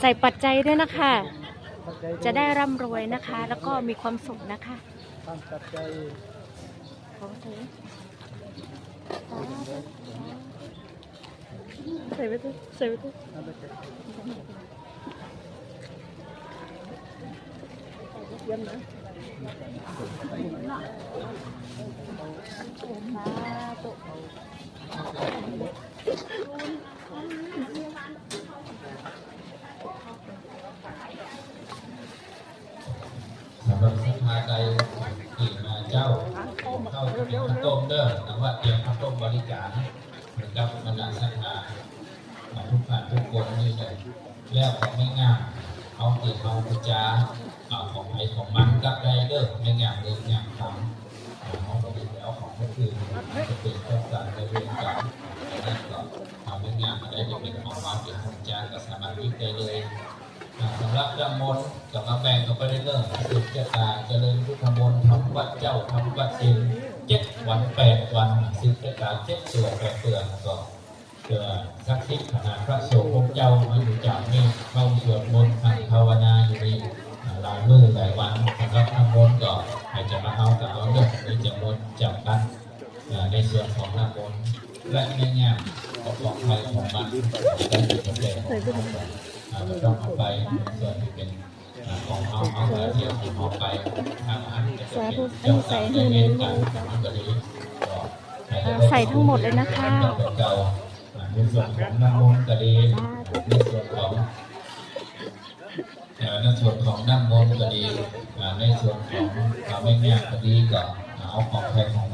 ใส่ปัจจัยด้วยนะคะ จะได้ร่ำรวยนะคะ แล้วก็มีความสุขนะคะทำปัจจัยใส่ไปด้วยใส่ไปด้วยเยี่ยมนะสำหรับสภาใดที่มาเจ้าเข้าเตรียมข้าวต้มเด้อแต่ว่าเตรียมข้าวต้มบริการนะครับบรรดาสภาทุกฝ่ายทุกคนนี่เลยแล้วของไม่ง่ายเอาติดเอาพิจาของใครของมันกับได้เด้อไม่ง่ายเลยง่ายทำของเราดีแล้วของก็คือจะเป็นเรื่องการเรียนกันนั่นก็ทำไม่ง่ายอะไรจะเป็นของเราเป็นของจาก็สามารถยึดได้เลยสำหรับเรื่องมนต์กับมาแบ่งก็ไปได้เรื่องสืบชะตาเจริญพุทธมนต์ทำวัดเจ้าทำวัดเย็น7 วัน 8 วันสืบชะตา7 ตัว8 เดือนก็เพื่อสักทิศขนาดพระโสภงเจ้ามาอยู่จากนี้เข้าสวดมนต์ทางภาวนาอยู่ในหลายมื้อหลายวันสำหรับทำมนต์ก็ให้จะมาเอากับเอาเรื่องนี้จะมนต์จับกันในส่วนของน้ำมนต์และในงานของใครของมันได้เป็นประเด็นของเราต้องเอาไปส่วนที่เป็นของเอาเที่ยวของเอาไปทางอันจะเป็นเจ้าสาวใจเย็นกันก็ดีใส่ทั้งหมดเลยนะคะในส่วนของน้ำมนต์ก็ดีในส่วนของน้ำมนต์ก็ดีในส่วนของไม่แง่ก็ดีก็เอาของใครของ